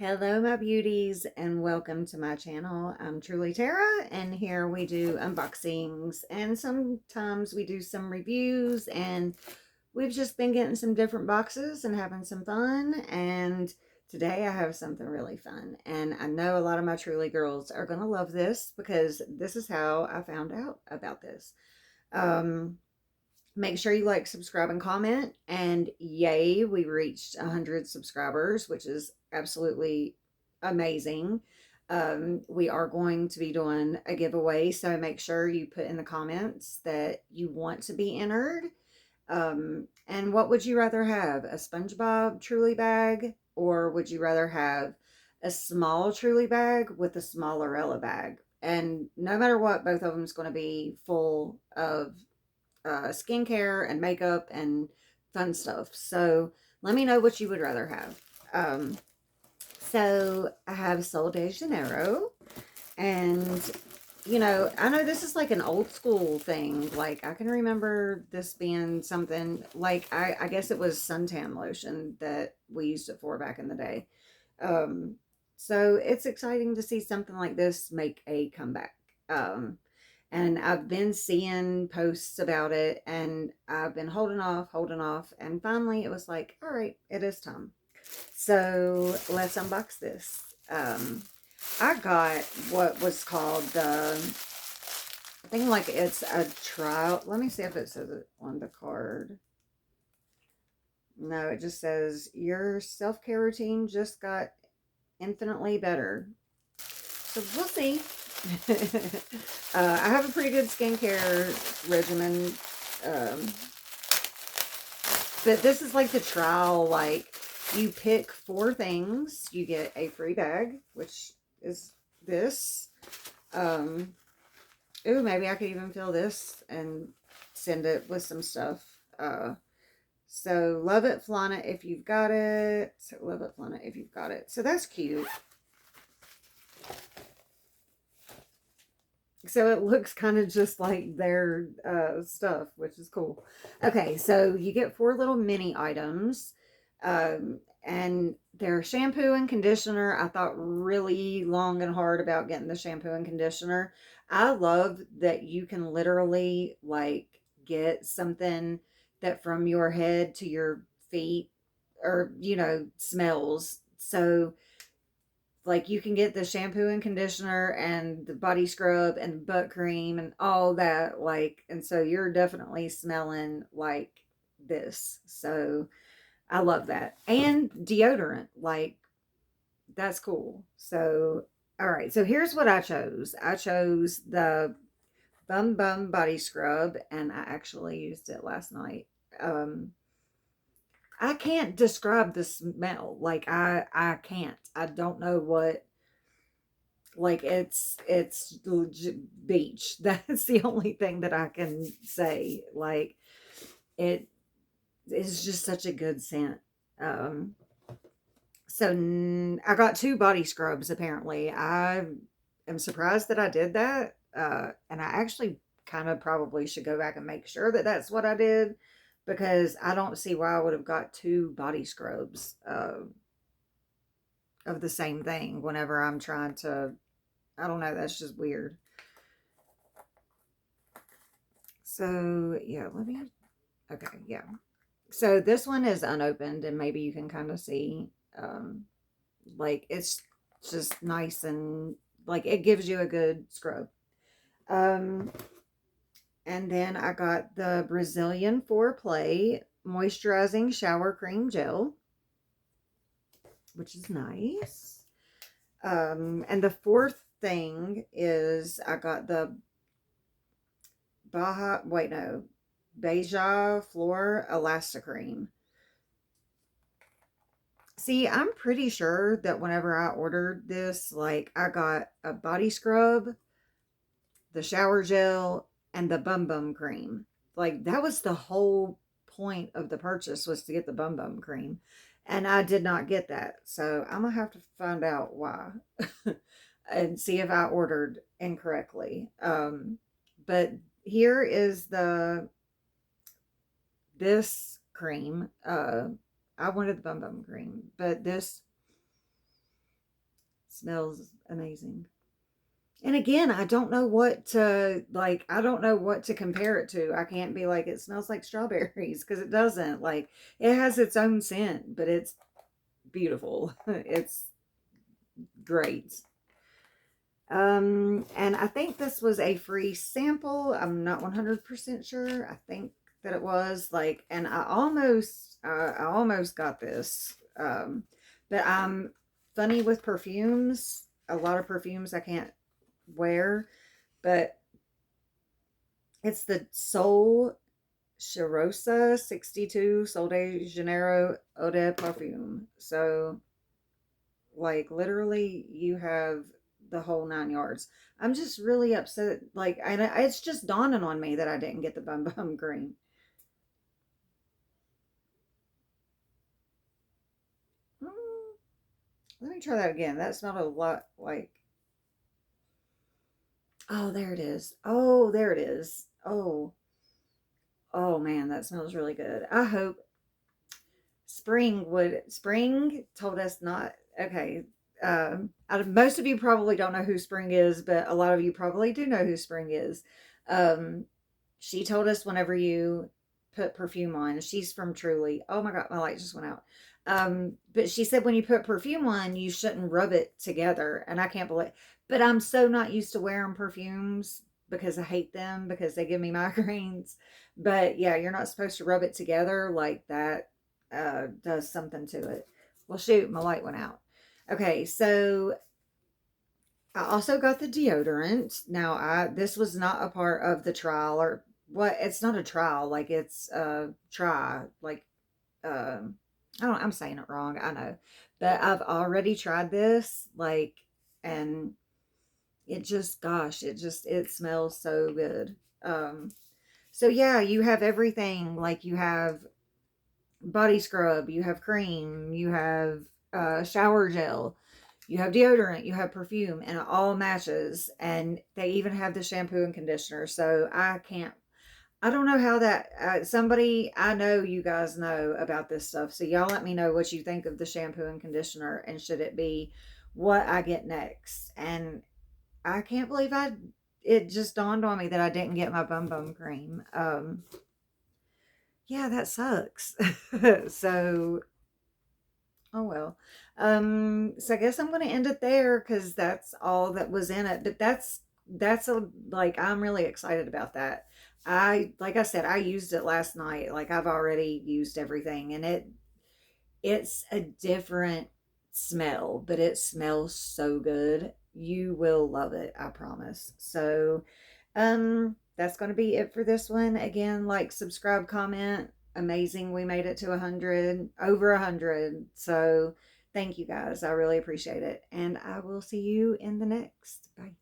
Hello, my beauties, and welcome to my channel. I'm Truly Tara, and here we do unboxings, and sometimes we do some reviews, and we've just been getting some different boxes and having some fun. And today I have something really fun, and I know a lot of my Truly girls are going to love this because this is how I found out about this. Um, Make sure you like, subscribe, and comment. And yay, we reached 100 subscribers, which is absolutely amazing. We are going to be doing a giveaway, so make sure you put in the comments that you want to be entered. And what would you rather have? A SpongeBob Truly bag, or would you rather have a small Truly bag with a smaller Ella bag? And no matter what, both of them is going to be full of skincare and makeup and fun stuff. So let me know what you would rather have. So I have Sol de Janeiro, and I know this is like an old school thing. Like I can remember this being something like I guess it was suntan lotion that we used it for back in the day. Um, so it's exciting to see something like this make a comeback. And I've been seeing posts about it, and I've been holding off, and finally it was like, all right, it is time. So let's unbox this. I got what was called I think like it's a trial. Let me see if it says it on the card. No, it just says your self-care routine just got infinitely better. So we'll see. I have a pretty good skincare regimen. Um, but this is like the trial. Like you pick 4 things, you get a free bag, which is this. Um, ooh, maybe I could even fill this and send it with some stuff. So love it, flaunt it if you've got it. Love it, flaunt it if you've got it. So that's cute. So it looks kind of just like their stuff, which is cool. Okay, so you get 4 little mini items. And their shampoo and conditioner. I thought really long and hard about getting the shampoo and conditioner. I love that you can literally like get something that from your head to your feet or smells. So like you can get the shampoo and conditioner and the body scrub and butt cream and all that, like, and so you're definitely smelling like this. So I love that. And deodorant, like, that's cool. So all right, so here's what I chose. I chose the Bum Bum body scrub, and I actually used it last night. um I can't describe the smell. Like I can't. I don't know what. Like it's legit beach. That's the only thing that I can say. Like it is just such a good scent. Um, so I got 2 body scrubs. Apparently, I am surprised that I did that. And I actually kind of probably should go back and make sure that that's what I did, because I don't see why I would have got 2 body scrubs of the same thing whenever I'm trying to. I don't know. That's just weird. So, yeah, let me, okay, yeah. So this one is unopened, and maybe you can kind of see, like, it's just nice and, like, it gives you a good scrub. Um, and then I got the Brazilian Foreplay Moisturizing Shower Cream Gel, which is nice. And the 4th thing is I got the Beija Flor Elasticream. See, I'm pretty sure that whenever I ordered this, like, I got a body scrub, the shower gel, and the Bum Bum cream. Like, that was the whole point of the purchase, was to get the Bum Bum cream. And I did not get that. So I'm going to have to find out why and see if I ordered incorrectly. But here is this cream. I wanted the Bum Bum cream, but this Smells amazing. And again, I don't know what to like. I don't know what to compare it to. I can't be like it smells like strawberries because it doesn't. Like it has its own scent, but it's beautiful. It's great. And I think this was a free sample. I'm not 100% sure. I think that it was like, and I almost got this. But I'm funny with perfumes. A lot of perfumes I can't wear, but it's the Sol Charosa 62 Sol de Janeiro Eau de Parfum. So, like, literally, you have the whole 9 yards. I'm just really upset. Like, and it's just dawning on me that I didn't get the Bum Bum Green. Mm, let me try that again. That smelled a lot like. Oh, there it is. Oh, there it is. Oh man, that smells really good. I hope Spring told us not. Okay. Most of you probably don't know who Spring is, but a lot of you probably do know who Spring is. Um, she told us whenever you put perfume on, she's from Truly. Oh my God, my light just went out. But she said when you put perfume on, you shouldn't rub it together. And I can't believe, but I'm so not used to wearing perfumes because I hate them because they give me migraines. But yeah, you're not supposed to rub it together like that. Does something to it. Well, shoot, my light went out. Okay, so I also got the deodorant. Now, this was not a part of the trial or what? It's not a trial. Like it's a try. Like I don't. I'm saying it wrong. I know, but I've already tried this. Like, and it just, gosh, it smells so good. So yeah, you have everything. Like you have body scrub, you have cream, you have shower gel, you have deodorant, you have perfume, and it all matches. And they even have the shampoo and conditioner. So I don't know how that, somebody, I know you guys know about this stuff. So y'all let me know what you think of the shampoo and conditioner and should it be what I get next. And I can't believe it just dawned on me that I didn't get my bum bum cream. Yeah, that sucks. So, oh well. So I guess I'm gonna end it there because that's all that was in it. But that's a like I'm really excited about that. Like I said, I used it last night. Like I've already used everything and it's a different smell, but it smells so good. You will love it, I promise. So, that's going to be it for this one. Again, like, subscribe, comment. Amazing. We made it to 100, over 100. So, thank you guys. I really appreciate it. And I will see you in the next. Bye.